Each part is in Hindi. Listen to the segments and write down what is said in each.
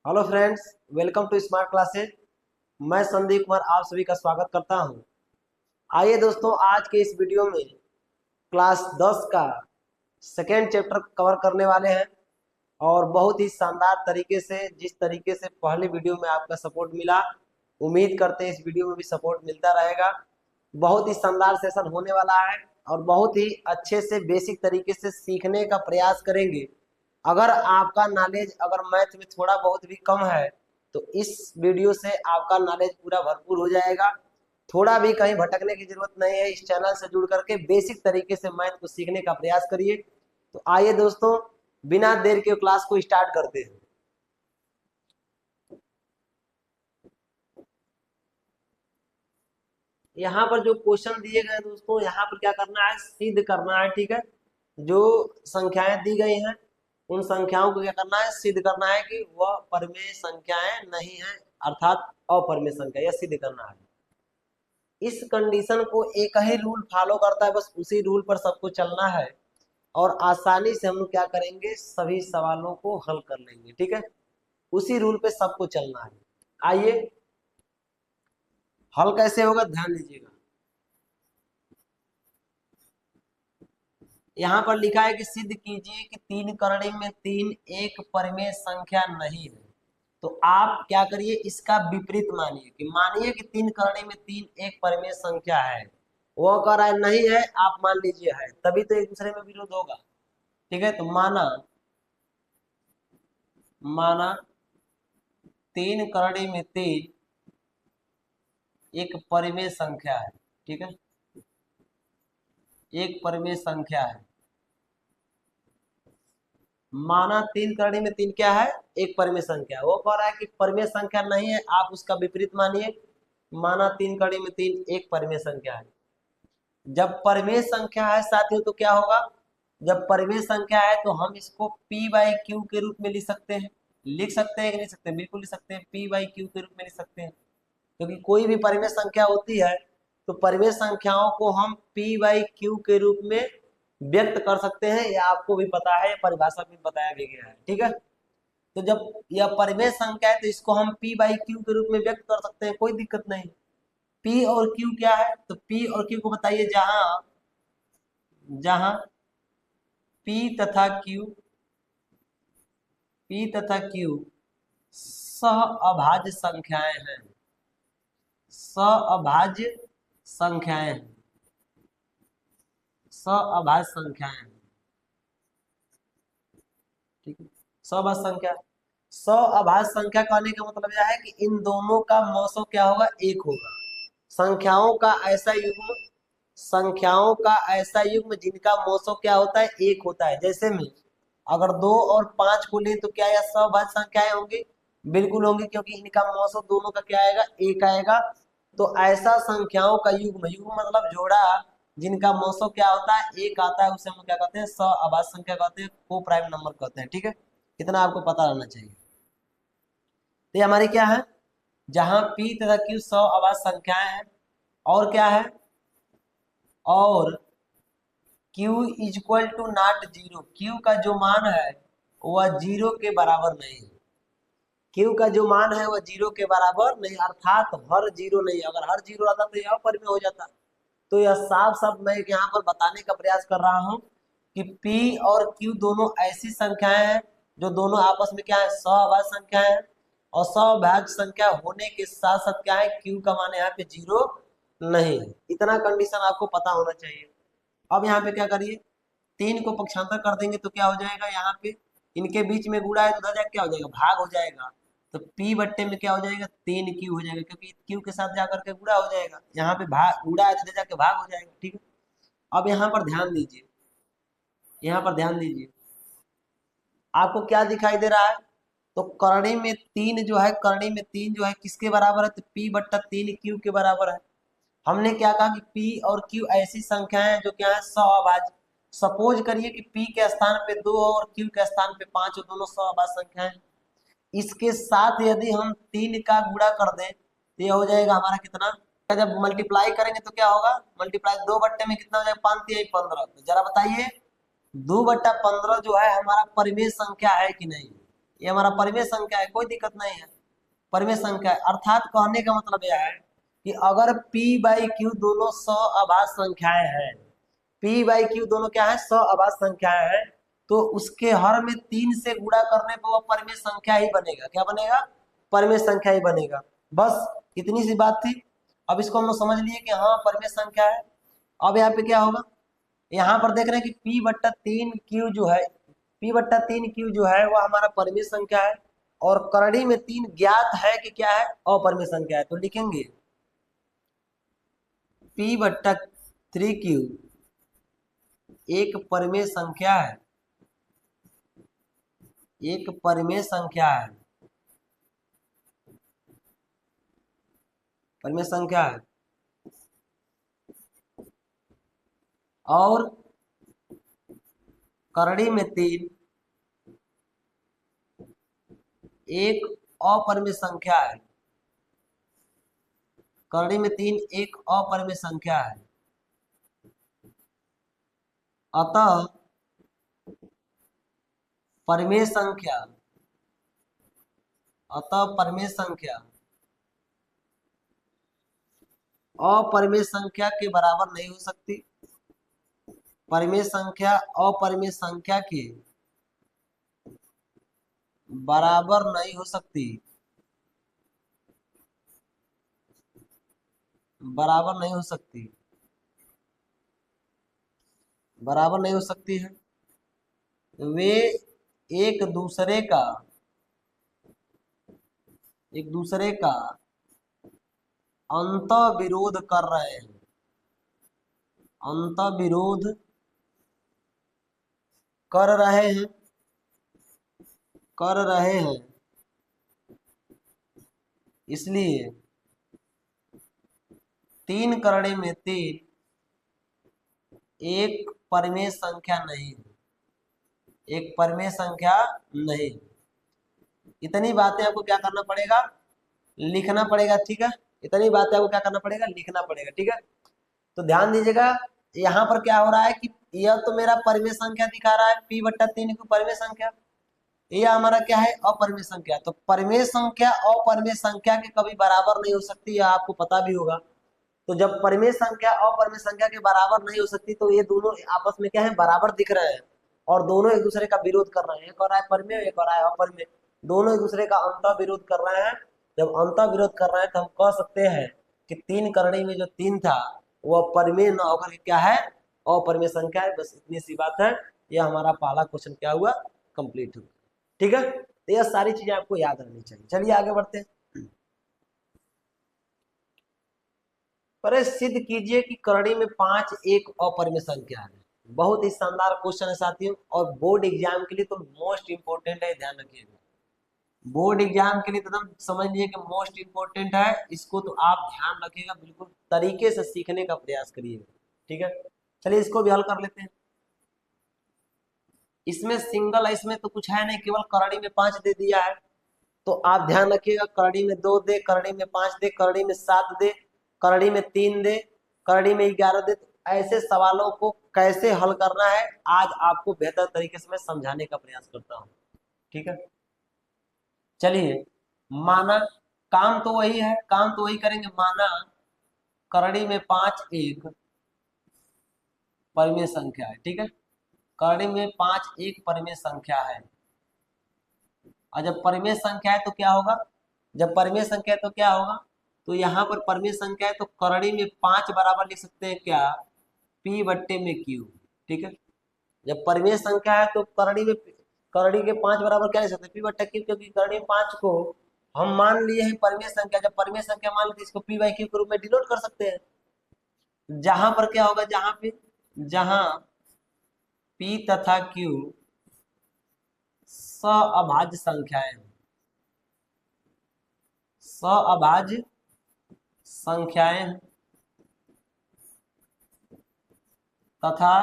Hello friends, welcome to smart classes. मैं संदीप कुमार आप सभी का स्वागत करता हूं। आइए दोस्तों, आज के इस वीडियो में क्लास 10 का सेकेंड चैप्टर कवर करने वाले हैं और बहुत ही शानदार तरीके से, जिस तरीके से पहले वीडियो में आपका सपोर्ट मिला, उम्मीद करते हैं इस वीडियो में भी सपोर्ट मिलता रहेगा। बहुत ही शानदार सेशन होने वाला है और बहुत ही अच्छे से बेसिक तरीके से सीखने का प्रयास करेंगे। अगर आपका नॉलेज अगर मैथ में थोड़ा बहुत भी कम है तो इस वीडियो से आपका नॉलेज पूरा भरपूर हो जाएगा। थोड़ा भी कहीं भटकने की जरूरत नहीं है। इस चैनल से जुड़ करके बेसिक तरीके से मैथ को सीखने का प्रयास करिए। तो आइए दोस्तों, बिना देर के क्लास को स्टार्ट करते हैं। यहाँ पर जो क्वेश्चन दिए गए दोस्तों, यहाँ पर क्या करना है, सिद्ध करना है। ठीक है, जो संख्याएं दी गई हैं उन संख्याओं को क्या करना है, सिद्ध करना है कि वह परिमेय संख्याएं नहीं है, अर्थात अपरिमेय संख्या, यह सिद्ध करना है। इस कंडीशन को एक ही रूल फॉलो करता है, बस उसी रूल पर सबको चलना है और आसानी से हम लोग क्या करेंगे, सभी सवालों को हल कर लेंगे। ठीक है, उसी रूल पे सबको चलना है। आइए, हल कैसे होगा ध्यान दीजिएगा। यहाँ पर लिखा है कि सिद्ध कीजिए कि तीन करड़ी में तीन एक परिमेय संख्या नहीं है। तो आप क्या करिए, इसका विपरीत मानिए कि मानिए कि तीन करड़ी में तीन एक परिमेय संख्या है। वो कह रहा है नहीं है, आप मान लीजिए है, तभी तो एक दूसरे में विरोध होगा। ठीक है, तो माना माना तीन करड़ी में तीन एक परिमेय संख्या है। ठीक है, एक परिमेय संख्या है। माना तीन करड़ी में तीन क्या है, एक परिमेय संख्या। वो कह रहा है कि परिमेय संख्या नहीं है, आप उसका विपरीत मानिए। माना तीन कड़ी में तीन एक परिमेय संख्या है। जब परिमेय संख्या है साथियों तो क्या होगा, जब परिमेय संख्या है तो हम इसको p बाई क्यू के रूप में लिख सकते हैं। लिख सकते हैं कि नहीं सकते, बिल्कुल लिख सकते हैं, p बाई क्यू के रूप में लिख सकते हैं। क्योंकि कोई भी परिमेय संख्या होती है तो परिमेय संख्याओं को हम p बाई क्यू के रूप में व्यक्त कर सकते हैं। यह आपको भी पता है, परिभाषा में बताया भी गया है। ठीक है, तो जब यह परिमेय संख्या है तो इसको हम p बाई क्यू के रूप में व्यक्त कर सकते हैं, कोई दिक्कत नहीं। p और q क्या है, तो p और q को बताइए। जहां जहां p तथा q सहअभाज्य संख्याएं हैं, सहअभाज्य संख्याएं हैं, सहअभाज्य संख्याएं हैं। ठीक है, सहअभाज्य संख्या, सहअभाज्य संख्या कहने का मतलब यह है कि इन दोनों का मौसम क्या होगा, एक होगा। संख्याओं का ऐसा युग्म, संख्याओं का ऐसा युग्म जिनका मौसम क्या होता है, एक होता है। जैसे में अगर 2 और 5 को लें तो क्या यह सहभाज्य संख्याएं होंगी, बिल्कुल होंगी, क्योंकि इनका मौसम दोनों का क्या आएगा, एक आएगा। तो ऐसा संख्याओं का युग्म, युग्म मतलब जोड़ा, जिनका मौसम क्या होता है, एक आता है, उसे हम क्या कहते हैं, सहअभाज्य संख्या कहते हैं, को प्राइम नंबर कहते हैं। ठीक है, इतना आपको पता रहना चाहिए। तो ये हमारी क्या है, जहां p तथा q सहअभाज्य संख्याएं हैं, और क्या है, और q equal to not zero, q का जो मान है वह जीरो के बराबर नहीं है। q का जो मान है वह जीरो के बराबर नहीं, अर्थात हर जीरो नहीं। अगर हर जीरो आता तो यह परिमेय हो जाता। तो यह साफ साफ मैं यहाँ पर बताने का प्रयास कर रहा हूँ कि p और q दोनों ऐसी संख्याएं हैं जो दोनों आपस में क्या है, सहअभाज्य संख्याएं हैं। और सहअभाज्य संख्या होने के साथ साथ क्या है, q का मान यहाँ पे जीरो नहीं है। इतना कंडीशन आपको पता होना चाहिए। अब यहाँ पे क्या करिए, तीन को पक्षांतर कर देंगे तो क्या हो जाएगा, यहाँ पे इनके बीच में गुणा है तो उधर जाके क्या हो जाएगा, भाग हो जाएगा। तो p बट्टे में क्या हो जाएगा, 3q हो जाएगा, क्योंकि q के साथ जाकर के गुणा हो जाएगा। यहाँ पे भाग गुणा है तो उधर जाके भाग हो जाएगा। ठीक है, अब यहाँ पर ध्यान दीजिए, यहाँ पर ध्यान दीजिए, आपको क्या दिखाई दे रहा है, तो करणी में तीन जो है, करणी में तीन जो है किसके बराबर है, तो p बट्टा 3q के बराबर है। हमने क्या कहा कि p और q ऐसी संख्याएं हैं जो क्या है, सहअभाज्य। सपोज करिए कि p के स्थान पे 2 और q के स्थान पे 5 और दोनों सहअभाज्य संख्याएं। इसके साथ यदि हम 3 का गुणा कर दें तो यह हो जाएगा हमारा कितना, जब मल्टीप्लाई करेंगे तो क्या होगा, मल्टीप्लाई 2 बट्टे में कितना हो जाएगा, 5 3 15। तो जरा बताइए 2 बट्टा 15 जो है हमारा परिमेय संख्या है कि नहीं, ये हमारा परिमेय संख्या है, कोई दिक्कत नहीं है, परिमेय संख्या है। अर्थात कहने का मतलब यह है कि अगर p बाई क्यू दोनों सअभाज्य संख्याएं हैं, p बाई क्यू दोनों क्या है, सअभाज्य संख्याएं हैं, तो उसके हर में 3 से गुणा करने पर वह परिमेय संख्या ही बनेगा। क्या बनेगा? परिमेय संख्या ही बनेगा। बस इतनी सी बात थी। अब इसको हम लोग समझ लिए कि हाँ परिमेय संख्या है। अब यहाँ पे क्या होगा, यहाँ पर देख रहे हैं कि p/3 q जो है, p/3 q जो है वह हमारा परिमेय संख्या है, और करड़ी में 3 ज्ञात है कि क्या है, अपरिमेय संख्या है। तो लिखेंगे p/3q एक परिमेय संख्या है, एक परिमेय संख्या है, परिमेय संख्या है, और करड़ी में 3 एक अपरिमेय संख्या है, करड़ी में 3 एक अपरिमेय संख्या है। अतः परिमेय संख्या, अतः परिमेय संख्या अपरिमेय संख्या के बराबर नहीं हो सकती, परिमेय संख्या अपरिमेय संख्या के बराबर नहीं हो सकती, बराबर नहीं हो सकती, बराबर नहीं हो सकती है। वे एक दूसरे का, एक दूसरे का अंत विरोध कर रहे हैं, अंत विरोध कर रहे हैं, कर रहे हैं। इसलिए 3 करड़ी में 3 एक परिमेय संख्या नहीं, एक परिमेय संख्या नहीं। इतनी बातें आपको क्या करना पड़ेगा, लिखना पड़ेगा। ठीक है, इतनी बातें आपको क्या करना पड़ेगा, लिखना पड़ेगा। ठीक है, तो ध्यान दीजिएगा, यहाँ पर क्या हो रहा है कि यह तो मेरा परिमेय संख्या दिखा रहा है p/3 की परिमेय संख्या, यह हमारा क्या है, अपरिमेय संख्या। तो परिमेय संख्या अपरिमेय संख्या के कभी बराबर नहीं हो सकती, यह आपको पता भी होगा। तो जब परिमेय संख्या अपरिमेय संख्या के बराबर नहीं हो सकती, तो ये दोनों आपस में क्या है, बराबर दिख रहे हैं, और दोनों एक दूसरे का विरोध कर रहे हैं। एक और है परिमेय, एक और है अपरिमेय, दोनों एक दूसरे का अंत विरोध कर रहे हैं। जब अंत विरोध कर रहे हैं तो हम कह सकते हैं कि 3 करड़ी में जो 3 था वह परिमेय न होकर के क्या है, अपरिमेय संख्या है। बस इतनी सी बात है। यह हमारा पहला क्वेश्चन क्या हुआ, कंप्लीट हुआ। ठीक है, तो यह सारी चीजें आपको याद रहनी चाहिए। चलिए आगे बढ़ते हैं। पर सिद्ध कीजिए कि करड़ी में 5 एक अपरिमेय संख्या है। बहुत ही शानदार क्वेश्चन है साथियों, और बोर्ड एग्जाम के लिए तो मोस्ट इंपोर्टेंट है, ध्यान रखिएगा। बोर्ड एग्जाम के लिए तो एकदम समझ लीजिए कि मोस्ट इंपोर्टेंट है। इसको तो आप ध्यान रखिएगा, बिल्कुल तरीके से सीखने का प्रयास करिएगा। ठीक है, चलिए इसको भी हल कर लेते हैं। इसमें सिंगल है, इसमें तो कुछ है नहीं, केवल करड़ी में 5 दे दिया है। तो आप ध्यान रखिएगा, करड़ी में 2 दे, करड़ी में 5 दे, करड़ी में 7 दे, करड़ी में 3 दे, करड़ी में 11 दे। तो ऐसे सवालों को कैसे हल करना है आज आपको बेहतर तरीके से मैं समझाने का प्रयास करता हूँ। ठीक है, चलिए माना, काम तो वही है, काम तो वही करेंगे। माना करड़ी में 5 एक परिमेय संख्या है। ठीक है, करड़ी में 5 एक परिमेय संख्या है। और जब परिमेय संख्या है तो क्या होगा, जब परिमेय संख्या है तो क्या होगा, तो यहाँ पर परिमेय संख्या है तो करड़ी में 5 बराबर लिख सकते हैं क्या, p/q। ठीक है, जब परिमेय संख्या है तो करड़ी में, करड़ी के 5 बराबर क्या लिख सकते हैं, p/q, क्योंकि करड़ी में 5 को हम मान लिए हैं परिमेय संख्या। जब परिमेय संख्या मान ली, इसको p/q के रूप में डिनोट कर सकते हैं। जहां पर क्या होगा, जहां पे, जहां p तथा q सअभाज्य संख्याएं, सअभाज्य संख्याएं तथा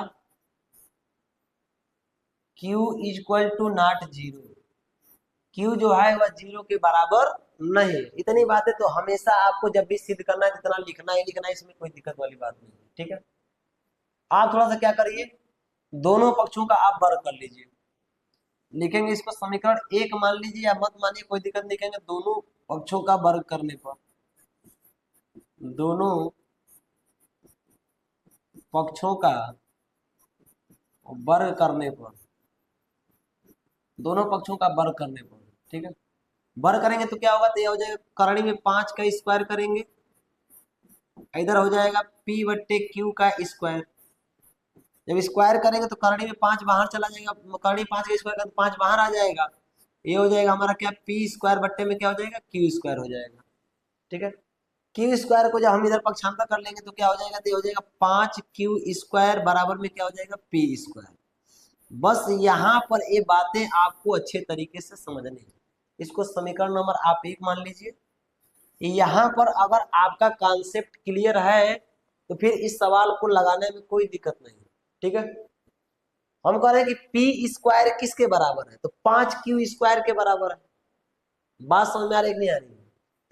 q equal to not 0, q जो है वह 0 के बराबर नहीं। इतनी बातें तो हमेशा आपको जब भी सिद्ध करना है जितना लिखना ही लिखना है, इसमें कोई दिक्कत वाली बात नहीं है। ठीक है, आप थोड़ा सा क्या करिए, दोनों पक्षों का आप वर्ग कर लीजिए। लिखेंगे इसको समीकरण एक मान लीजिए या मत मानिए, कोई दिक्कत नहीं, लिखेंगे दोनों पक्षों का वर्ग करने पर, दोनों पक्षों का वर्ग करने पर, दोनों पक्षों का वर्ग करने पर, ठीक है। वर्ग करेंगे तो क्या होगा, तो यह हो जाएगा करणी में 5 का स्क्वायर करेंगे, इधर हो जाएगा p बट्टे क्यू का स्क्वायर। जब स्क्वायर करेंगे तो करणी में 5 बाहर चला जाएगा, करणी 5 का स्क्वायर का तो 5 बाहर आ जाएगा, ये हो जाएगा हमारा क्या, पी स्क्वायर बट्टे में क्या हो जाएगा, क्यू स्क्वायर हो जाएगा, ठीक है। क्यू स्क्वायर को जब हम इधर पक्षांतर कर लेंगे तो क्या हो जाएगा, तो ये हो जाएगा 5 क्यू स्क्वायर बराबर में क्या हो जाएगा, पी स्क्वायर। बस यहाँ पर ये बातें आपको अच्छे तरीके से समझनी है। इसको समीकरण नंबर आप 1 मान लीजिए। यहाँ पर अगर आपका कॉन्सेप्ट क्लियर है तो फिर इस सवाल को लगाने में कोई दिक्कत नहीं, ठीक है। हम कह रहे हैं कि पी स्क्वायर किसके बराबर है, तो 5 क्यू स्क्वायर के बराबर है। बात समझ में आ रही है नहीं आ रही है?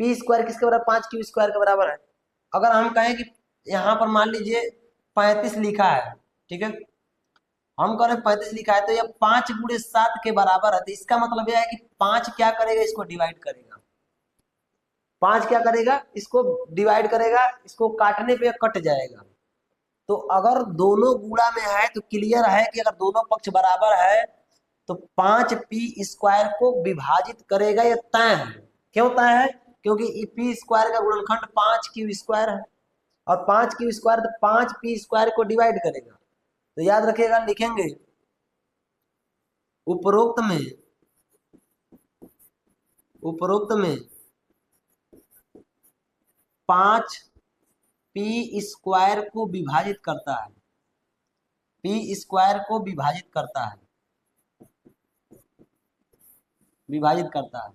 पी स्क्वायर किसके बराबर, 5 क्यू स्क्वायर के बराबर है। अगर हम कहें कि यहाँ पर मान लीजिए 35 लिखा है, ठीक है, हम कह रहे हैं 35 लिखा है, तो यह 5 × 7 के बराबर है, तो इसका मतलब यह है कि 5 क्या करेगा, इसको डिवाइड करेगा। 5 क्या करेगा, इसको डिवाइड करेगा, इसको काटने पे कट जाएगा। तो अगर दोनों गुणा में है तो क्लियर है कि अगर दोनों पक्ष बराबर है तो 5 पी स्क्वायर को विभाजित करेगा, ये तय है। क्यों तय है, क्योंकि पी स्क्वायर का गुणनखंड 5 क्यू स्क्वायर है, और 5 क्यू स्क्वायर तो 5 पी स्क्वायर को डिवाइड करेगा। तो याद रखिएगा, लिखेंगे उपरोक्त में, उपरोक्त में 5 पी स्क्वायर को विभाजित करता है, पी स्क्वायर को विभाजित करता है, विभाजित करता है।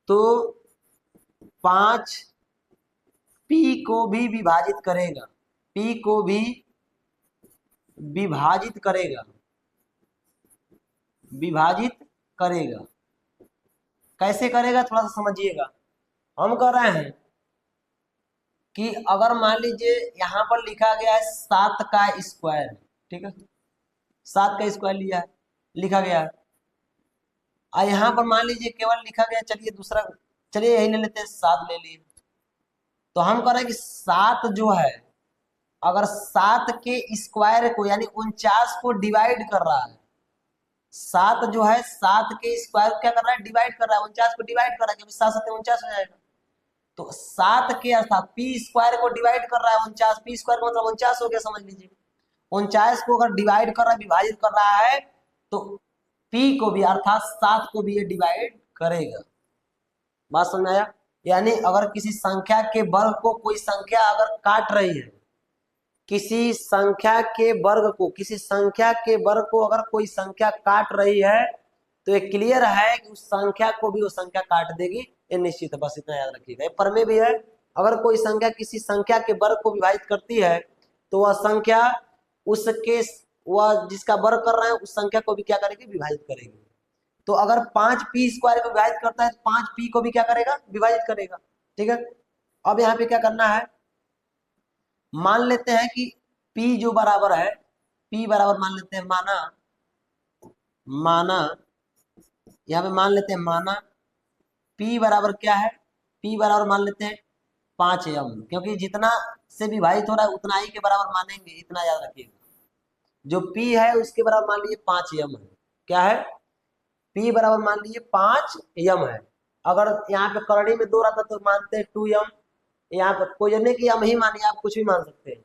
तो 5 पी को भी विभाजित करेगा, पी को भी विभाजित करेगा, विभाजित करेगा। कैसे करेगा थोड़ा सा समझिएगा। हम कह रहे हैं कि अगर मान लीजिए यहाँ पर लिखा गया है 7 का स्क्वायर, ठीक है, 7 का स्क्वायर लिया है, लिखा गया है, और यहाँ पर मान लीजिए केवल लिखा गया, चलिए दूसरा, चलिए यही ले लेते हैं, 7 ले लिए। तो हम कह रहे हैं कि 7 जो है, अगर 7 के स्क्वायर को यानी 49 को डिवाइड कर रहा है, 7 जो है 7 के स्क्वायर क्या कर रहा है, डिवाइड कर रहा है, 49 को डिवाइड कर रहा है, क्योंकि 7 7 49 हो जाएगा। तो 7 के अर्थात पी स्क्वायर को डिवाइड कर रहा है 49, पी स्क्वायर का मतलब 49 हो गया, समझ लीजिए। 49 को अगर डिवाइड कर रहा है, विभाजित कर रहा है, तो पी को भी अर्थात 7 को भी ये डिवाइड करेगा। बात समझ में आया। यानी अगर किसी संख्या के वर्ग को कोई संख्या अगर काट रही है, किसी संख्या के वर्ग को, किसी संख्या के वर्ग को अगर कोई संख्या काट रही है, तो ये क्लियर है कि उस संख्या को भी वो संख्या काट देगी, ये निश्चित है। बस इतना याद रखिएगा, ये प्रमेय भी है। अगर कोई संख्या किसी संख्या के वर्ग को विभाजित करती है तो वह संख्या उसके, वह जिसका वर्ग कर रहा है उस संख्या को भी क्या करेगी, विभाजित करेगी। तो अगर 5 पी स्क्वायर को विभाजित करता है तो 5 पी को भी क्या करेगा, विभाजित करेगा, ठीक है। अब यहाँ पे क्या करना है, मान लेते हैं कि P जो बराबर है, P बराबर मान लेते हैं, माना, माना यहाँ पे मान लेते हैं, माना P बराबर क्या है, P बराबर मान लेते हैं 5m, क्योंकि जितना से विभाजित हो रहा है उतना ही के बराबर मानेंगे, इतना याद रखिएगा। जो P है उसके बराबर मान लीजिए 5m है। क्या है, P बराबर मान लीजिए 5m है। अगर यहाँ पे करड़ी में 2 रहता तो मानते हैं 2m, यहाँ पे कोई नहीं कि हम ही मानिए, आप कुछ भी मान सकते हैं।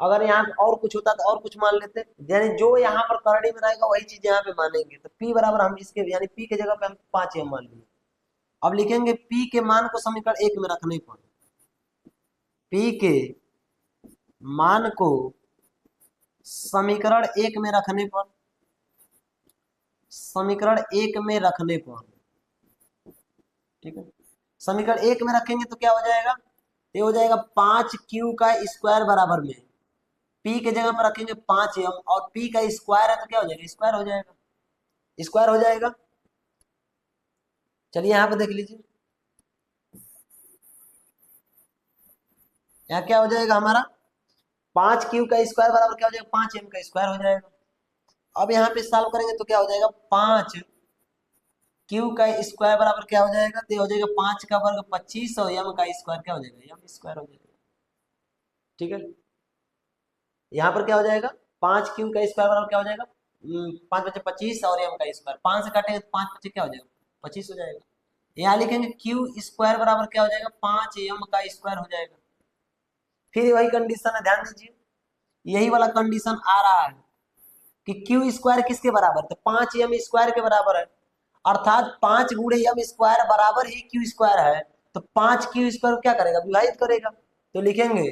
अगर यहाँ पे और कुछ होता तो और कुछ मान लेते, यानी जो यहाँ पर करड़ी में रहेगा वही चीज यहाँ पे मानेंगे। तो P बराबर हम इसके यानी P के जगह पे हम 5m मान लिए। अब लिखेंगे P के मान को समीकरण 1 में रखने पर, P के मान को समीकरण 1 में रखने पर, समीकरण 1 में रखने पर, ठीक है, समीकरण 1 में रखेंगे तो क्या हो जाएगा, ये हो जाएगा 5 क्यू का स्क्वायर बराबर में P के जगह पर रखेंगे 5m, और P का स्क्वायर है तो क्या हो जाएगा, स्क्वायर हो जाएगा, स्क्वायर हो जाएगा। चलिए यहाँ पे देख लीजिए, यहाँ क्या हो जाएगा हमारा, 5 क्यू का स्क्वायर बराबर क्या हो जाएगा, 5m का स्क्वायर हो जाएगा। अब यहाँ पे सॉल्व करेंगे तो क्या हो जाएगा, 5 क्यू का स्क्वायर बराबर क्या हो जाएगा, तो हो जाएगा 5 का वर्ग 25 और m का स्क्वायर क्या हो जाएगा, m स्क्वायर हो जाएगा। ठीक है, यहाँ पर क्या हो जाएगा, 5 क्यू का स्क्वायर बराबर क्या हो जाएगा, 5×5 = 25 और m का स्क्वायर 5 से काटेंगे तो 5 बचे क्या हो जाएगा, 25 हो जाएगा। यहाँ लिखेंगे क्यू स्क्वायर बराबर क्या हो जाएगा, 5m का स्क्वायर हो जाएगा। फिर वही कंडीशन है, ध्यान दीजिए, यही वाला कंडीशन आ रहा है कि क्यू स्क्वायर किसके बराबर, तो 5m स्क्वायर के बराबर है, अर्थात 5 × m² बराबर ही क्यू स्क्वायर है। तो 5 क्यू स्क्वायर क्या करेगा, विभाजित करेगा। तो लिखेंगे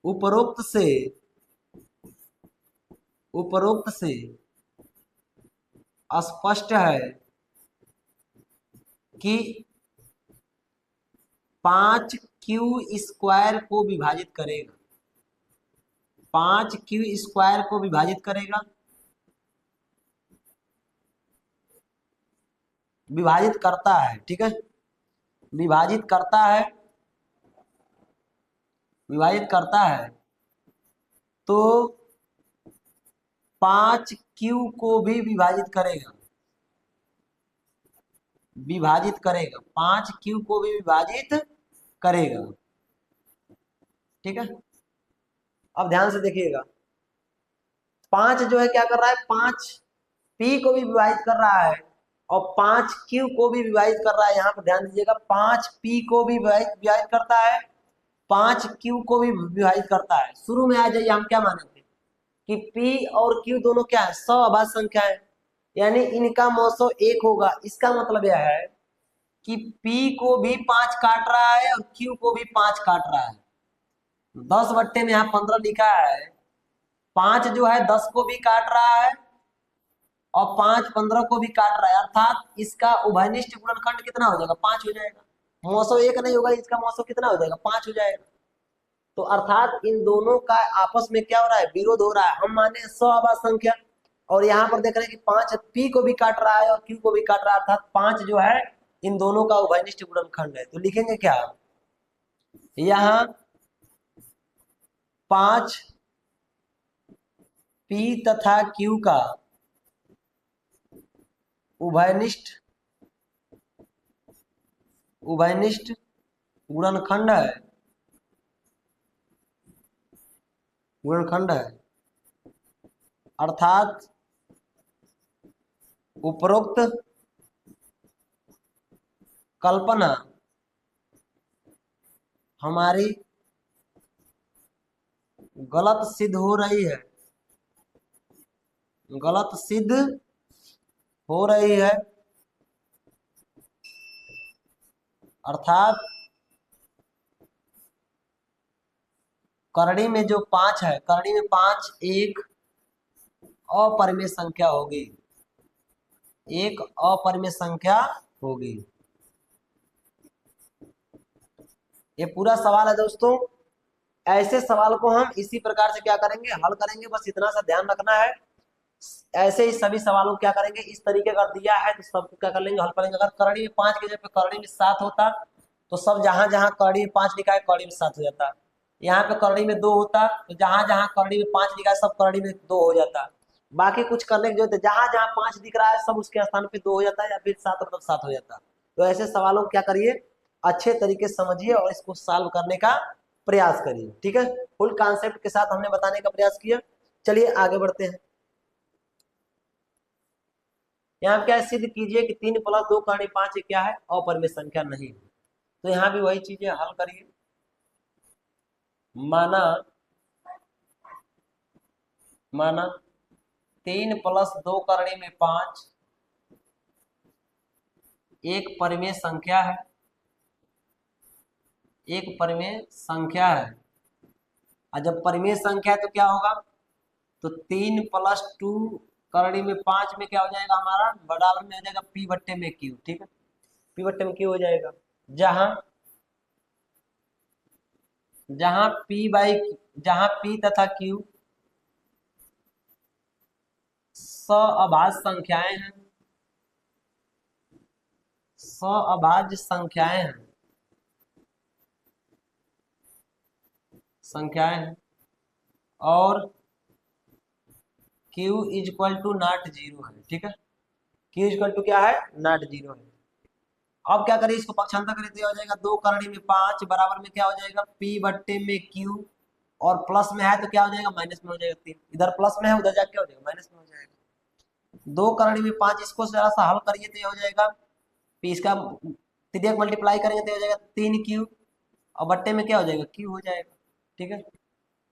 उपरोक्त से स्पष्ट है कि 5 क्यू स्क्वायर को विभाजित करेगा, 5 क्यू स्क्वायर को विभाजित करेगा, विभाजित करता है। ठीक है, विभाजित करता है, विभाजित करता है तो 5 क्यू को भी विभाजित करेगा, विभाजित करेगा, 5 क्यू को भी विभाजित करेगा। ठीक है, अब ध्यान से देखिएगा, 5 जो है क्या कर रहा है, 5 p को भी विभाजित कर रहा है और 5 क्यू को भी विभाजित कर रहा है। यहाँ पर ध्यान दीजिएगा, 5 p को भी विभाजित करता है, 5 क्यू को भी विभाजित करता है। शुरू में आ जाइए, हम क्या माने थे कि p और q दोनों क्या है, सअभाज्य संख्या है, यानी इनका मौसो 1 होगा। इसका मतलब यह है कि p को भी 5 काट रहा है और q को भी 5 काट रहा है। 10 बट्टे में यहाँ 15 लिखा है, 5 जो है 10 को भी काट रहा है और 5 15 को भी काट रहा है, अर्थात इसका उभयनिष्ठ गुणनखंड कितना हो जाएगा, 5 हो जाएगा। मौसो 1 नहीं होगा, इसका मौसो कितना हो जाएगा, 5 हो जाएगा। तो अर्थात इन दोनों का आपस में क्या हो रहा है, विरोध हो रहा है। हम माने सअभाज्य संख्या और यहाँ पर देख रहे हैं कि 5 p को भी काट रहा है और q को भी काट रहा है, अर्थात 5 जो है इन दोनों का उभयनिष्ठ गुणनखंड है। तो लिखेंगे क्या, यहाँ 5 p तथा q का उभयनिष्ठ गुणनखंड है, गुणनखंड है, अर्थात उपरोक्त कल्पना हमारी गलत सिद्ध हो रही है, गलत सिद्ध हो रही है, अर्थात करणी में जो 5 है, करणी में 5 एक अपरिमेय संख्या होगी, एक अपरिमेय संख्या होगी। ये पूरा सवाल है दोस्तों। ऐसे सवाल को हम इसी प्रकार से क्या करेंगे, हल करेंगे। बस इतना सा ध्यान रखना है। ऐसे ही सभी सवालों को क्या करेंगे, इस तरीके का दिया है तो सबको क्या कर लेंगे, हल करेंगे। अगर करणी में 5 की जगह करणी में 7 होता तो सब जहां जहां करणी में 5 लिखा है करणी में 7 हो जाता। यहाँ पे करणी में 2 होता तो जहां जहां करणी में 5 लिखा है सब करणी में 2 हो जाता। बाकी कुछ करने की जरूरत है, जहां जहां 5 दिख रहा है सब उसके स्थान पे 2 हो जाता है या फिर 7 मतलब 7 हो जाता। तो ऐसे सवालों को क्या करिए, अच्छे तरीके से समझिए और इसको सॉल्व करने का प्रयास करिए। ठीक है, फुल कॉन्सेप्ट के साथ हमने बताने का प्रयास किया। चलिए आगे बढ़ते हैं। यहाँ क्या सिद्ध कीजिए कि 3 + 2 करणी 5 क्या है, अपरिमेय संख्या नहीं। तो यहाँ भी वही चीजें हल करिए। माना 3 + 2 करणी में 5 एक परिमेय संख्या है, एक परिमेय संख्या है। और जब परिमेय संख्या है तो क्या होगा, तो 3 + 2 करणी में 5 में क्या हो जाएगा, हमारा बराबर में हो जाएगा p/q। ठीक है, p/q हो जाएगा। जहां जहां p तथा q सअभाज्य संख्याएं हैं, सअभाज्य संख्याएं हैं, संख्याएं हैं और Q equal to not zero है। ठीक है, Q इक्वल टू क्या है, नॉट जीरो है। अब क्या करें, इसको पक्षांतर करें तो हो जाएगा 2 करड़ी में 5 बराबर में क्या हो जाएगा P बट्टे में Q, और प्लस में है तो क्या हो जाएगा माइनस में हो जाएगा 3, इधर प्लस में है उधर जाके क्या हो जाएगा माइनस में हो जाएगा। 2 करड़ी में 5, इसको जरा सा हल करिए तो ये हो जाएगा P, इसका तिर्यक मल्टीप्लाई करेंगे तो हो जाएगा 3Q, और बट्टे में क्या हो जाएगा Q हो जाएगा। ठीक है,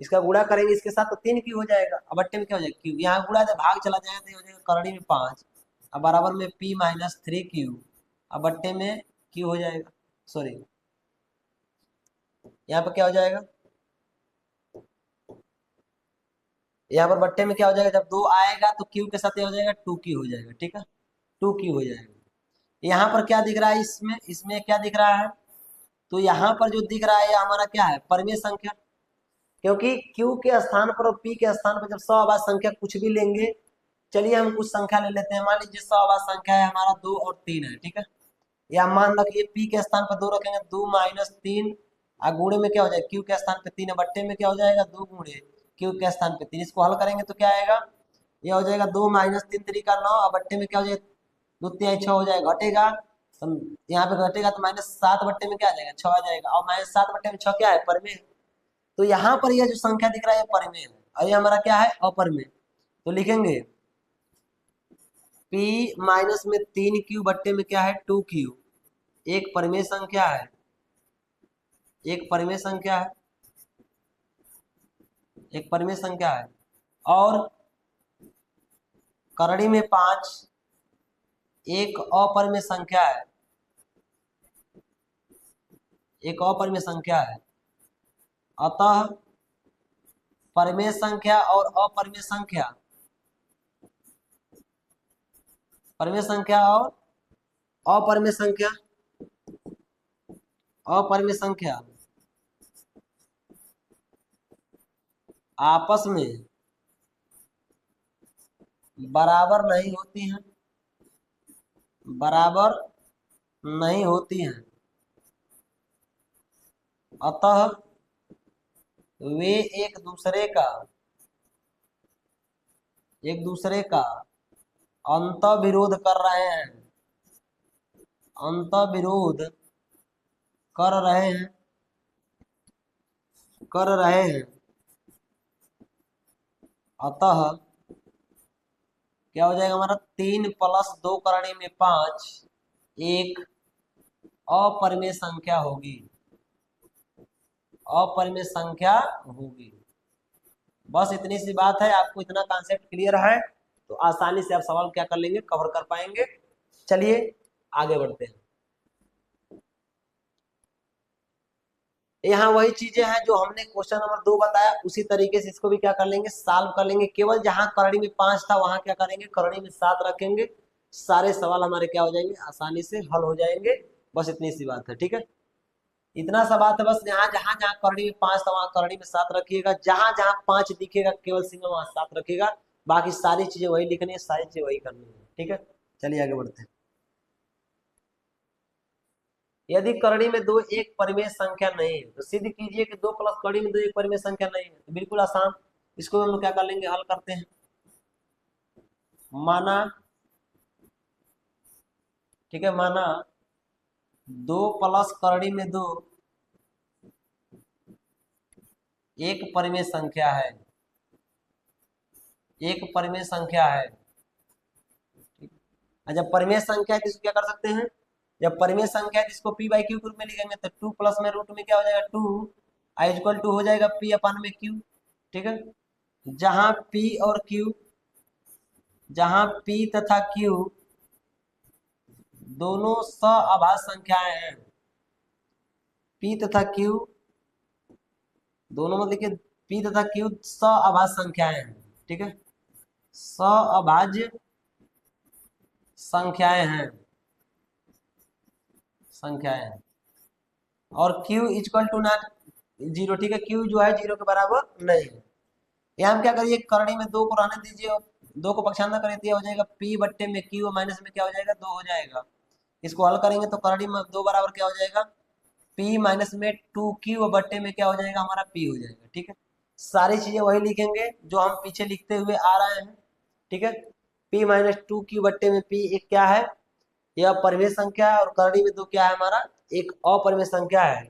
इसका गुणा करेंगे इसके साथ तो 3Q हो जाएगा, अब बट्टे में क्या हो जाएगा Q, यहाँ गुणा तो भाग चला जाएगा तो हो जाएगा करड़ी में 5 अब बराबर में P माइनस 3Q, अब बट्टे में Q हो जाएगा। सॉरी, यहाँ पर क्या हो जाएगा, यहाँ पर बट्टे में क्या हो जाएगा, जब 2 आएगा तो Q के साथ ये हो जाएगा 2Q हो जाएगा। ठीक है, 2Q हो जाएगा। यहाँ पर क्या दिख रहा है, इसमें इसमें क्या दिख रहा है, तो यहाँ पर जो दिख रहा है ये हमारा क्या है, परिमेय संख्या, क्योंकि Q के स्थान पर और P के स्थान पर जब सवाभाज्य संख्या कुछ भी लेंगे, चलिए हम कुछ संख्या ले लेते हैं, मान लीजिए सवाभाज्य संख्या है हमारा 2 और 3 है। ठीक है, या मान रखिए P के स्थान पर 2 रखेंगे, 2 माइनस 3 और गुणे में क्या हो जाएगा, Q के स्थान पे 3 है, बट्टे में क्या हो जाएगा 2 गुणे Q के स्थान पे 3, इसको हल करेंगे तो क्या आएगा, ये हो जाएगा 2 माइनस 3 3 का 9, और बट्टे में क्या हो जाएगा 2 3 6 हो जाएगा, घटेगा तो यहाँ पे घटेगा तो माइनस 7 बट्टे में क्या आ जाएगा 6 आ जाएगा, और माइनस 7 बट्टे में 6 क्या है, परिमेय है। तो यहाँ पर यह जो संख्या दिख रहा है परिमेय है, और ये हमारा क्या है अपरिमेय, तो लिखेंगे P माइनस में 3Q बट्टे में क्या है 2Q, एक परिमेय संख्या है, एक परिमेय संख्या है, एक परिमेय संख्या है, और करड़ी में 5 एक अपरिमेय संख्या है, एक अपरिमेय संख्या है। अतः परिमेय संख्या और अपरिमेय संख्या, परिमेय संख्या और अपरिमेय संख्या, अपरिमेय संख्या आपस में बराबर नहीं होती हैं, बराबर नहीं होती हैं, अतः वे एक दूसरे का अंतर्विरोध कर रहे हैं, अंतर्विरोध कर रहे हैं, कर रहे हैं। अतः क्या हो जाएगा हमारा 3 प्लस 2 करड़ी में 5 एक अपरिमेय संख्या होगी, अपरिमेय संख्या होगी। बस इतनी सी बात है, आपको इतना कॉन्सेप्ट क्लियर है तो आसानी से आप सवाल क्या कर लेंगे, कवर कर पाएंगे। चलिए आगे बढ़ते हैं। यहाँ वही चीजें हैं जो हमने क्वेश्चन नंबर 2 बताया, उसी तरीके से इसको भी क्या कर लेंगे, सॉल्व कर लेंगे। केवल जहां करड़ी में 5 था वहां क्या करेंगे, करड़ी में 7 रखेंगे, सारे सवाल हमारे क्या हो जाएंगे, आसानी से हल हो जाएंगे। बस इतनी सी बात है। ठीक है, इतना सा बात है बस। यहाँ जहां जहां करड़ी में 5 था वहां करड़ी में 7 रखिएगा, जहां जहां 5 दिखेगा केवल सिंगल वहां 7 रखिएगा, बाकी सारी चीजें वही लिखनी है, सारी चीजें वही करनी है। ठीक है, चलिए आगे बढ़ते हैं। यदि करड़ी में 2 एक परिमेय संख्या नहीं है तो सिद्ध कीजिए कि 2 प्लस करड़ी में 2 एक परिमेय संख्या नहीं है। तो बिल्कुल आसान, इसको हम लोग क्या कर लेंगे, हल करते हैं। माना, ठीक है, माना 2 प्लस करड़ी में 2 एक परिमेय संख्या है, एक परिमेय संख्या है। जब परिमेय संख्या है तो इसको क्या कर सकते हैं, जब परिमेय संख्या है तो इसको P बाई Q के रूप में लिखेंगे, तो 2 प्लस में रूट में क्या हो जाएगा 2 आई इक्वल टू हो जाएगा P अपन में Q। ठीक है, जहां P और Q, जहां P तथा Q दोनों सअभाज्य संख्याएं हैं, P तथा Q दोनों, मतलब कि P तथा Q सअभाज्य संख्याएं हैं। ठीक है, सअभाज्य संख्याएं हैं, संख्याएं हैं, और Q equal to not zero. ठीक है, Q जो है 0 के बराबर नहीं है। यहाँ हम क्या करिए, करड़ी में 2 को रहने दीजिए, 2 को पक्षांतर करें तो हो जाएगा P बट्टे में Q, माइनस में क्या हो जाएगा 2 हो जाएगा। इसको हल करेंगे तो करड़ी में 2 बराबर क्या हो जाएगा P माइनस में 2Q बट्टे में क्या हो जाएगा हमारा P हो जाएगा। ठीक है, सारी चीजें वही लिखेंगे जो हम पीछे लिखते हुए आ रहे हैं। ठीक है, P माइनस 2Q बट्टे में P एक क्या है, यह परिमेय संख्या है, और करड़ी में 2 क्या है हमारा, एक अपरिमेय संख्या है।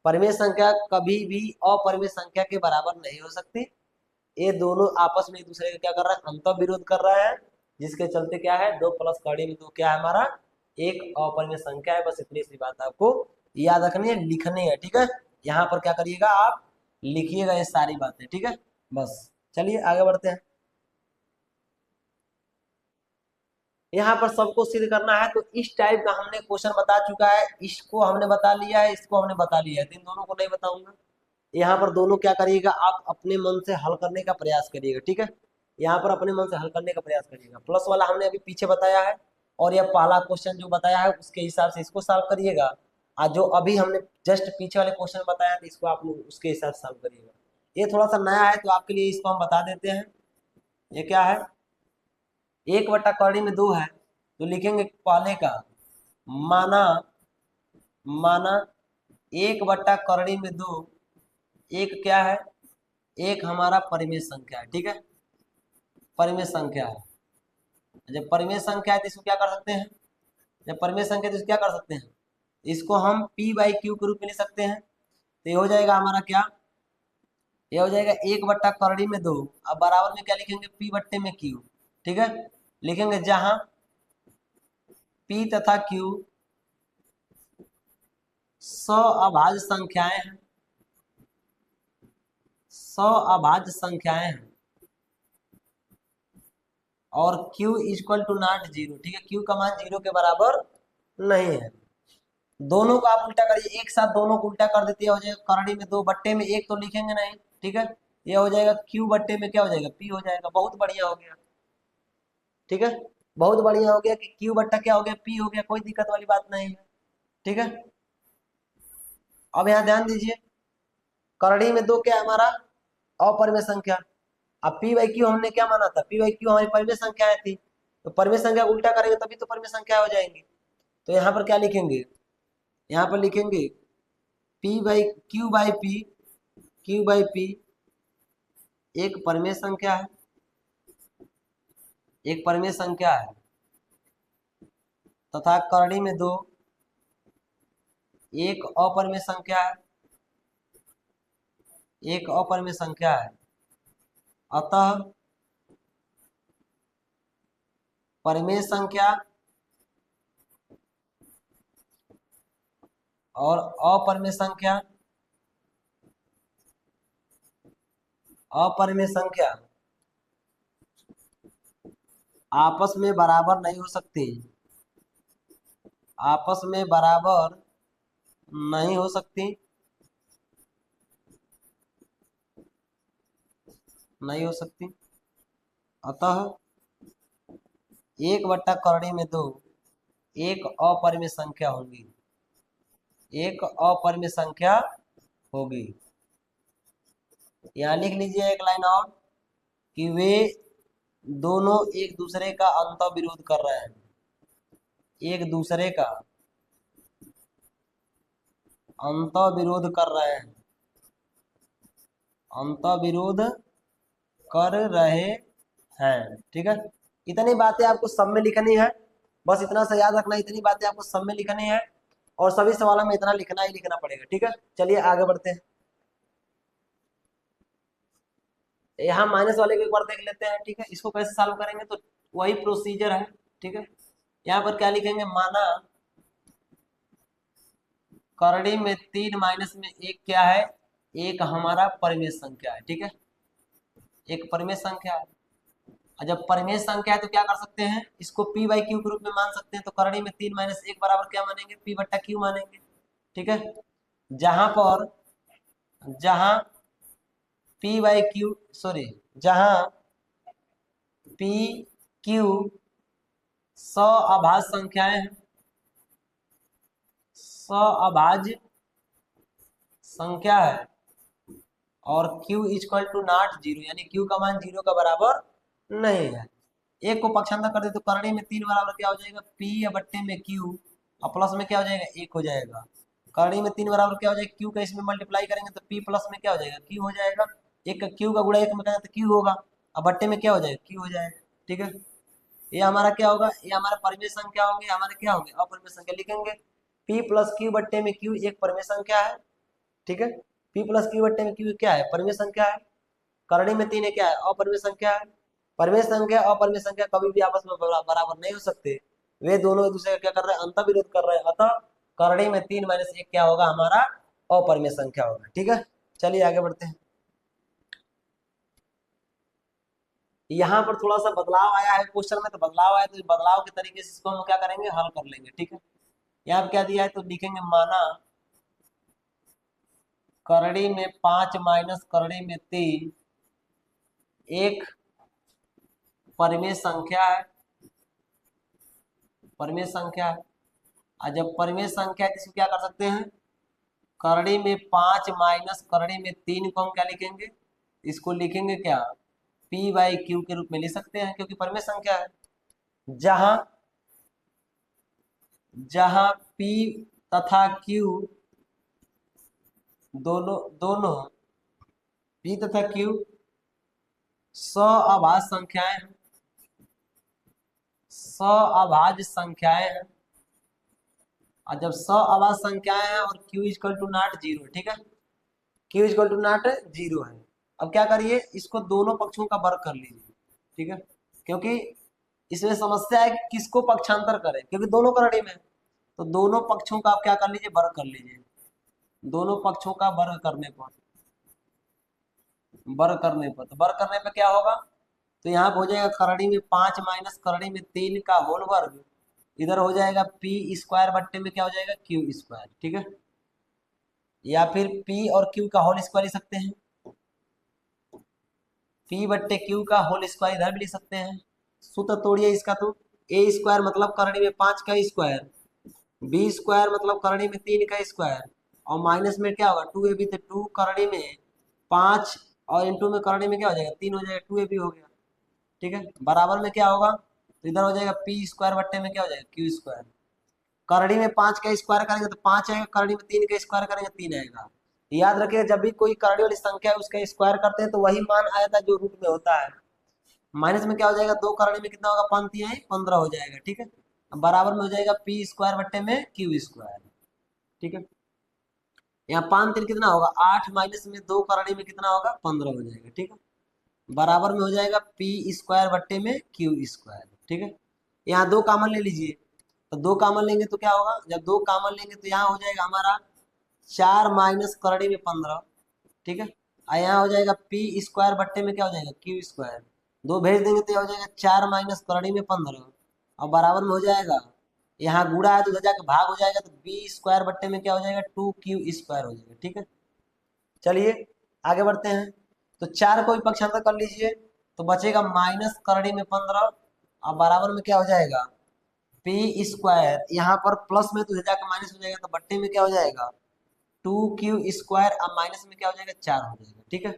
परिमेय संख्या कभी भी अपरिमेय संख्या के बराबर नहीं हो सकती। ये दोनों आपस में एक दूसरे का क्या कर रहा है, अंतर विरोध कर रहा है, जिसके चलते क्या है 2 प्लस करड़ी में 2 क्या है हमारा, एक अपरिमेय संख्या है। बस इतनी सी बात आपको याद रखनी है, लिखनी है। ठीक है, यहाँ पर क्या करिएगा आप लिखिएगा ये सारी बातें। ठीक है, बस चलिए आगे बढ़ते हैं। यहाँ पर सबको सिद्ध करना है, तो इस टाइप का हमने क्वेश्चन बता चुका है, इसको हमने बता लिया है, इसको हमने बता लिया है, इन दोनों को नहीं बताऊंगा। यहाँ पर दोनों क्या करिएगा आप अपने मन से हल करने का प्रयास करिएगा। ठीक है, यहाँ पर अपने मन से हल करने का प्रयास करिएगा। प्लस वाला हमने अभी पीछे बताया है, और यह पहला क्वेश्चन जो बताया है उसके हिसाब से इसको सॉल्व करिएगा, और जो अभी हमने जस्ट पीछे वाले क्वेश्चन बताया था इसको आप लोग उसके हिसाब से सॉल्व करिएगा। ये थोड़ा सा नया है तो आपके लिए इसको हम बता देते हैं। ये क्या है, 1/करड़ी में 2 है, तो लिखेंगे पहले का माना, माना 1/करड़ी में 2 एक क्या है, एक हमारा परिमेय संख्या है। ठीक है, परिमेय संख्या है। जब परिमेय संख्या है तो इसको क्या कर सकते हैं, जब परिमेय संख्या है तो इसको क्या कर सकते हैं, इसको हम P/Q के रूप में लिख सकते हैं। तो ये हो जाएगा हमारा क्या, ये हो जाएगा 1/करड़ी में 2, अब बराबर में क्या लिखेंगे P/Q। ठीक है, लिखेंगे जहां P तथा Q 100 अभाज्य संख्याएं हैं, 100 अभाज्य संख्याएं हैं, और Q इक्वल टू नॉट 0। ठीक है, Q का मान 0 के बराबर नहीं है। दोनों को आप उल्टा करिए, एक साथ दोनों को उल्टा कर देते हो जाएगा, करड़ी में 2 बट्टे में 1 तो लिखेंगे नहीं। ठीक है, ये हो जाएगा Q बट्टे में क्या हो जाएगा P हो जाएगा। बहुत बढ़िया हो गया। ठीक है, बहुत बढ़िया हो गया कि Q बट्टा क्या हो गया P हो गया, कोई दिक्कत वाली बात नहीं है। ठीक है, अब यहाँ ध्यान दीजिए, करड़ी में 2 क्या है हमारा, अपरिमेय संख्या। अब P/Q हमने क्या माना था, P/Q हमारी परिमेय संख्याएं थी, तो परिमेय संख्या उल्टा करेंगे तभी तो परिमेय संख्या हो जाएंगी। तो यहाँ पर क्या लिखेंगे, यहाँ पर लिखेंगे Q/P, Q/P एक परिमेय संख्या है, एक परिमेय संख्या है, तथा करड़ी में 2 एक अपरिमेय संख्या है, एक अपरिमेय संख्या है। अतः परिमेय संख्या और अपरिमेय संख्या, अपरिमेय संख्या आपस में बराबर नहीं हो सकती, आपस में बराबर नहीं हो सकती, नहीं हो सकती। अतः 1/करड़ी में 2 एक अपरिमेय संख्या होगी, एक अपरिमेय संख्या होगी। यहाँ लिख लीजिए एक लाइन और, कि वे दोनों एक दूसरे का अंतर विरोध कर रहे हैं, एक दूसरे का अंतर विरोध कर रहे हैं, अंतर विरोध कर रहे हैं। ठीक है, इतनी बातें आपको सब में लिखनी है, बस इतना सा याद रखना, इतनी बातें आपको सब में लिखनी है, और सभी सवालों में इतना लिखना ही लिखना पड़ेगा। ठीक है, चलिए आगे बढ़ते हैं। यहाँ माइनस वाले को एक बार देख लेते हैं। ठीक है, इसको कैसे सॉल्व करेंगे, तो वही प्रोसीजर है। ठीक है, यहाँ पर क्या लिखेंगे, माना करड़ी में 3 माइनस में 1 क्या है, एक हमारा परिमेय संख्या है। ठीक है, एक परिमेय संख्या है, और जब परिमेय संख्या है तो क्या कर सकते हैं, इसको P/Q के रूप में मान सकते हैं। तो करड़ी में 3 माइनस 1 बराबर क्या मानेंगे, P/Q मानेंगे। ठीक है, जहां पर, जहां P/Q सॉरी, जहां PQ 100 अभाज्य संख्याएं हैं, 100 अभाज्य संख्या है, और Q इक्वल टू नॉट 0, यानी Q का मान 0 का बराबर नहीं है। एक को पक्षांतर कर दे तो करड़ी में 3 बराबर क्या हो जाएगा P/Q, और प्लस में क्या हो जाएगा 1 हो जाएगा। करड़ी में 3 बराबर क्या हो जाएगा, क्यू का इसमें मल्टीप्लाई करेंगे तो p प्लस में क्या हो जाएगा, क्यू हो जाएगा। एक का क्यू का गुणा एक में करेंगे तो क्यू होगा, अब बट्टे में क्या हो जाएगा, क्यू हो जाएगा। ठीक है, ये हमारा क्या होगा, ये हमारा परिमेय संख्या होंगे, हमारे क्या होंगे, अपरिमेय संख्या लिखेंगे। p प्लस क्यू बट्टे में क्यू एक परिमेय संख्या है। ठीक है, p प्लस क्यू बट्टे में क्यू क्या है, परिमेय संख्या है। करड़ी में 3 है क्या है, अपरिमेय संख्या है। परिमेय संख्या अपरिमेय संख्या कभी भी आपस में बराबर नहीं हो सकते, वे दोनों एक दूसरे का क्या कर रहे हैं, अंतर विरोध कर रहे हैं। अतः करड़ी में 3 माइनस 1 क्या होगा, हमारा अपरिमेय संख्या होगा। ठीक है, चलिए आगे बढ़ते हैं। यहाँ पर थोड़ा सा बदलाव आया है क्वेश्चन में, तो बदलाव आया तो बदलाव के तरीके से इसको हम क्या करेंगे, हल कर लेंगे। ठीक है, यहाँ पर क्या दिया है तो लिखेंगे, माना करड़ी में 5 माइनस करड़ी में 3 एक परिमेय संख्या है, परिमेय संख्या है। और जब परिमेय संख्या है तो इसको क्या कर सकते हैं, करड़ी में 5 माइनस करड़ी में 3 को हम क्या लिखेंगे, इसको लिखेंगे क्या, p बाई क्यू के रूप में लिख सकते हैं, क्योंकि परिमेय संख्या है। जहां जहां p तथा q दोनों दोनों p तथा q सअभाज्य संख्याएं हैं, सअभाज्य संख्याएं हैं। और जब सअभाज्य संख्याएं हैं और q equal to not zero, ठीक है, q equal to not zero है। अब क्या करिए, इसको दोनों पक्षों का वर्ग कर लीजिए। ठीक है, क्योंकि इसमें समस्या है कि किसको पक्षांतर करें, क्योंकि दोनों करड़ी में, तो दोनों पक्षों का आप क्या कर लीजिए, वर्ग कर लीजिए। दोनों पक्षों का वर्ग करने पर, तो वर्ग करने पर क्या होगा, तो यहाँ पे हो जाएगा करड़ी में 5 माइनस करड़ी में 3 का होल वर्ग, इधर हो जाएगा p स्क्वायर बट्टे में क्या हो जाएगा, q स्क्वायर। ठीक है, या फिर p और q का होल स्क्वायर लिख सकते हैं, p बट्टे q का होल स्क्वायर इधर भी लिख सकते हैं। सूत्र तोड़िए इसका, तो a स्क्वायर मतलब करड़ी में 5 का स्क्वायर, b स्क्वायर मतलब करड़ी में 3 का स्क्वायर, और माइनस में क्या होगा 2ab, तो 2 करड़ी में 5 और इंटू में करड़ी में क्या हो जाएगा 3 हो जाएगा, 2ab हो गया। ठीक है, बराबर में क्या होगा, तो इधर हो जाएगा p स्क्वायर बट्टे में क्या हो जाएगा, q स्क्वायर। करड़ी में 5 का स्क्वायर करेंगे तो 5 आएगा, करड़ी में 3 का स्क्वायर करेंगे 3 आएगा। याद रखिए, जब भी कोई करड़ी वाली संख्या है उसका स्क्वायर करते हैं तो वही मान आया था जो रूट में होता है। माइनस में क्या हो जाएगा, 2 करड़ी में कितना होगा, 5 3 15 हो जाएगा। ठीक है, अब बराबर में हो जाएगा p स्क्वायर बट्टे में q स्क्वायर। ठीक है, यहाँ 5 3 कितना होगा 8, माइनस में 2 करड़ी में कितना होगा 15 हो जाएगा। ठीक है, बराबर में हो जाएगा p स्क्वायर बट्टे में q स्क्वायर। ठीक है, यहाँ 2 कॉमन ले लीजिए, तो 2 कॉमन लेंगे तो क्या होगा, जब 2 कॉमन लेंगे तो यहाँ हो जाएगा हमारा 4 माइनस करड़ी में 15। ठीक है, और यहाँ हो जाएगा p स्क्वायर बट्टे में क्या हो जाएगा, q स्क्वायर। 2 भेज देंगे तो हो जाएगा 4 माइनस करड़ी में 15, और बराबर में हो जाएगा, यहाँ गुणा है तो उधर जाके भाग हो जाएगा, तो b स्क्वायर बट्टे में क्या हो जाएगा 2q स्क्वायर हो जाएगा। ठीक है, चलिए आगे बढ़ते हैं। तो 4 को भी पक्षांतर कर लीजिए, तो बचेगा माइनस करड़ी में 15, और बराबर में क्या हो जाएगा p स्क्वायर, यहाँ पर प्लस में तो उधर जाकर माइनस हो जाएगा, तो बट्टे में क्या हो जाएगा 2q स्क्वायर, अब माइनस में क्या हो जाएगा 4 हो जाएगा। ठीक है,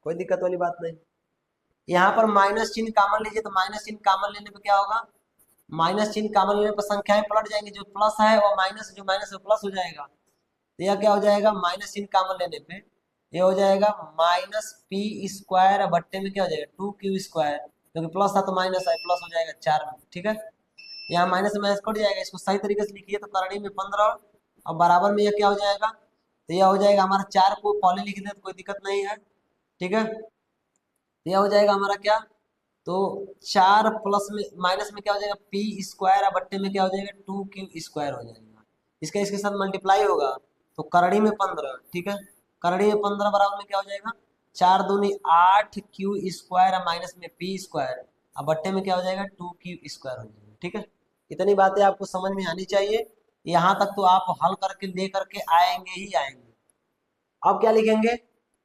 कोई दिक्कत वाली बात नहीं। यहाँ पर माइनस चिन्ह कॉमन लीजिए, तो माइनस चिन्ह कॉमन लेने पे क्या होगा, माइनस चिन्ह कॉमन लेने पर संख्याएं पलट जाएंगी, जो प्लस है और माइनस, जो माइनस है प्लस हो जाएगा। तो यह क्या हो जाएगा, माइनस चिन्ह कॉमन लेने पे ये हो जाएगा माइनस p स्क्वायर, बट्टे में क्या हो जाएगा 2q स्क्वायर, क्योंकि प्लस था तो माइनस है, प्लस हो जाएगा 4 में। ठीक है, यहाँ माइनस में माइनस कट जाएगा, इसको सही तरीके से लिखिए, तो करड़ी में 15 और बराबर में यह क्या हो जाएगा, तो यह हो जाएगा हमारा 4 को पहले लिख दें तो कोई दिक्कत नहीं है। ठीक है, यह हो जाएगा हमारा क्या, तो 4 प्लस में माइनस में क्या हो जाएगा p स्क्वायर, बट्टे में क्या हो जाएगा 2q स्क्वायर हो जाएगा, इसका इसके साथ मल्टीप्लाई होगा, तो करड़ी में 15। ठीक है, करड़ी में 15 बराबर में क्या हो जाएगा 4 दूनी 8 q स्क्वायर, माइनस में p स्क्वायर, अब बट्टे में क्या हो जाएगा 2q स्क्वायर हो जाएगा। ठीक है, इतनी बातें आपको समझ में आनी चाहिए, यहाँ तक तो आप हल करके ले करके आएंगे ही आएंगे। अब क्या लिखेंगे,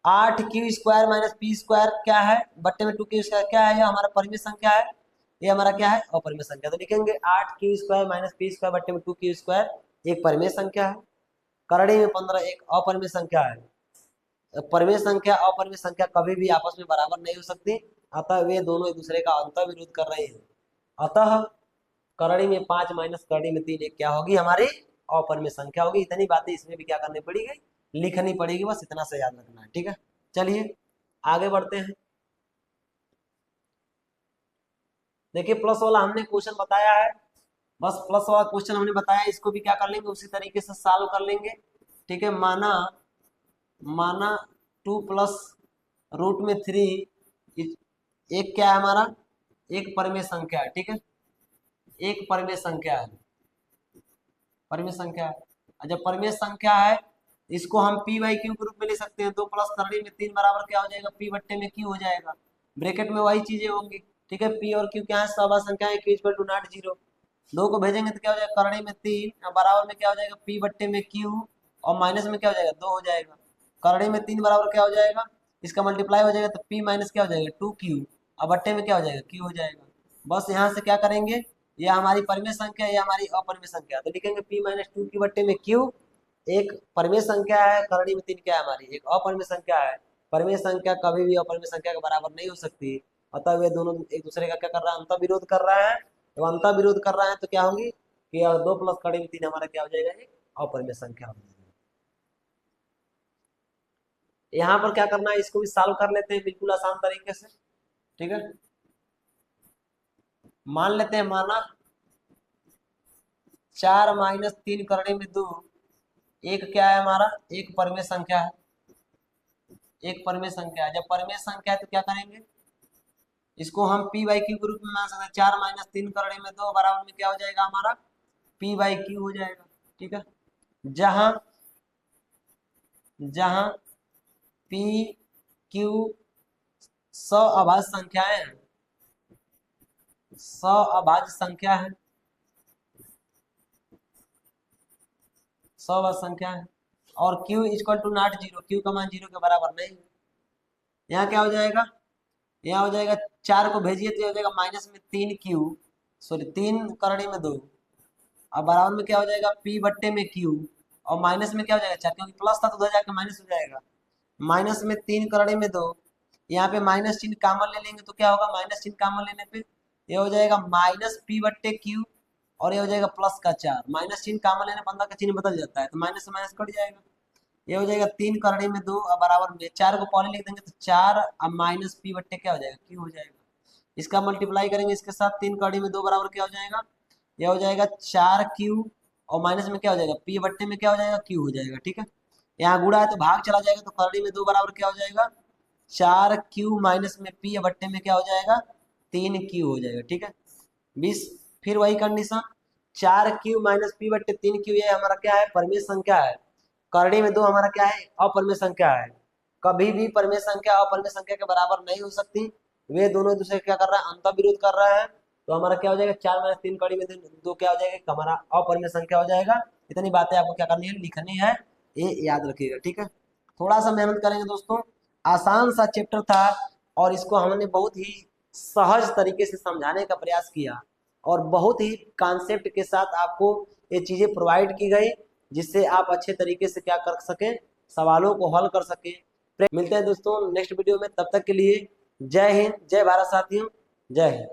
8q square minus p square क्या है, बट्टे में 2q स्क्वायर क्या है, ये हमारा परिमेय संख्या है, ये हमारा क्या है अपरिमेय संख्या। तो लिखेंगे 8q square minus p square बट्टे में 2q स्क्वायर एक परिमेय संख्या है, करड़ी में 15 एक अपरिमेय संख्या है। परिमेय संख्या अपरिमेय संख्या कभी भी आपस में बराबर नहीं हो सकती, अतः वे दोनों एक दूसरे का अंतर विरोध कर रहे हैं। अतः करड़ी में 5 माइनस करड़ी में 3 एक क्या होगी हमारी अपरिमेय संख्या होगी। इतनी बातें इसमें भी क्या करनी पड़ेगी, लिखनी पड़ेगी, बस इतना से याद रखना है। ठीक है, चलिए आगे बढ़ते हैं। देखिए प्लस वाला हमने क्वेश्चन बताया है, बस प्लस वाला क्वेश्चन हमने बताया, इसको भी क्या कर लेंगे, उसी तरीके से सॉल्व कर लेंगे। ठीक है, माना माना 2+√3 एक क्या है हमारा, एक परिमेय संख्या है। ठीक है, एक परिमेय संख्या है, परिमेय संख्या है। और जब परिमेय संख्या है इसको हम पी बाई क्यू के रूप में ले सकते हैं। 2+3 बराबर क्या हो जाएगा, पी बट्टे में क्यू हो जाएगा। ब्रैकेट में वही चीजें होंगी। ठीक है, पी और क्यू क्या है, सहवास संख्या है, क्यू इक्वल टू नॉट 0। 2 को भेजेंगे तो क्या हो जाएगा, करड़ी में 3 बराबर में क्या हो जाएगा, पी बट्टे में क्यू, और माइनस में क्या हो जाएगा, 2 हो जाएगा। करड़ी में 3 बराबर क्या हो जाएगा, इसका मल्टीप्लाई हो जाएगा तो पी माइनस क्या हो जाएगा, 2q, और बट्टे में क्या हो जाएगा, क्यू हो जाएगा। बस यहाँ से क्या करेंगे, ये हमारी परिमेय संख्या, ये हमारी अपरिमेय संख्या, तो लिखेंगे p माइनस 2q बट्टे में q। एक परिमेय संख्या है, करड़ी में 3 क्या है हमारी, एक अपरिमेय संख्या है। परिमेय संख्या कभी भी अपरिमेय संख्या के बराबर नहीं हो सकती, अतः वे दोनों एक दूसरे का क्या कर रहा है, अंतर विरोध कर रहा है। जब अंतर विरोध कर रहा है तो क्या होंगी कि 2 प्लस करड़ी में 3 हमारा क्या हो जाएगा, एक अपरिमेय संख्या हो जाएगा। यहाँ पर क्या करना है, इसको भी सॉल्व कर लेते हैं बिल्कुल आसान तरीके से। ठीक है, मान लेते हैं, माना 4-3 करड़ी में 2 एक क्या है हमारा, एक परिमेय संख्या है, एक परिमेय संख्या है। जब परिमेय संख्या है तो क्या करेंगे, इसको हम पी बाई क्यू के रूप में मान सकते हैं। 4-3 करड़ी में 2 बराबर में क्या हो जाएगा हमारा, पी बाई क्यू हो जाएगा। ठीक है, जहां जहां पी क्यू सअभाज्य संख्याएं हैं, सअभाज्य संख्या है, सअभाज्य संख्या है, और q equal to not 0, q का मान 0 के बराबर नहीं। यहाँ क्या हो जाएगा, यहाँ हो जाएगा 4 को भेजिए तो हो जाएगा माइनस में 3q, सॉरी 3 करड़ी में 2, और बराबर में क्या हो जाएगा, p बट्टे में q, और माइनस में क्या हो जाएगा 4, क्योंकि प्लस था तो उधर जाके माइनस हो जाएगा। माइनस में 3 करड़ी में 2, यहाँ पे माइनस चिन्ह कॉमन ले लेंगे तो क्या होगा, माइनस चिन्ह कॉमन लेने पे ये हो जाएगा माइनस p बट्टे q, और ये हो जाएगा प्लस का 4। माइनस चिन्ह कॉमन लेने पर अंदर का चिन्ह बदल जाता है, तो माइनस से माइनस कट जाएगा। ये हो जाएगा 3 करड़ी में 2 और बराबर में 4 को पहले लिख देंगे तो 4 अब माइनस पी बट्टे क्या हो जाएगा, क्यू हो जाएगा। इसका मल्टीप्लाई करेंगे इसके साथ, 3 करड़ी में 2 बराबर क्या हो जाएगा, ये हो जाएगा 4q, और माइनस में क्या हो जाएगा, पी बट्टे में क्या हो जाएगा, क्यू हो जाएगा। ठीक है, यहाँ गुणा है तो भाग चला जाएगा, तो करड़ी में 2 बराबर क्या हो जाएगा, 4q माइनस में पी बट्टे में क्या हो जाएगा, 3q हो जाएगा। ठीक है, 20। फिर वही कंडीशन, 4q माइनस पी बट्टे 3q, ये हमारा क्या है, परिमेय संख्या है। करड़ी में 2 हमारा क्या है, अपरिमेय संख्या है। कभी भी परिमेय संख्या अपरिमेय संख्या के बराबर नहीं हो सकती, वे दोनों एक दूसरे क्या कर रहा है, अंतर विरोध कर रहा है। तो हमारा क्या हो जाएगा, 4-3 कड़ी में 2 क्या हो जाएगा, हमारा अपरिमेय संख्या हो जाएगा। इतनी बातें आपको क्या करनी है, लिखनी है, ये याद रखिएगा। ठीक है, थोड़ा सा मेहनत करेंगे दोस्तों, आसान सा चैप्टर था और इसको हमने बहुत ही सहज तरीके से समझाने का प्रयास किया, और बहुत ही कॉन्सेप्ट के साथ आपको ये चीजें प्रोवाइड की गई, जिससे आप अच्छे तरीके से क्या कर सकें, सवालों को हल कर सकें। मिलते हैं दोस्तों नेक्स्ट वीडियो में, तब तक के लिए जय हिंद, जय भारत साथियों, जय हिंद।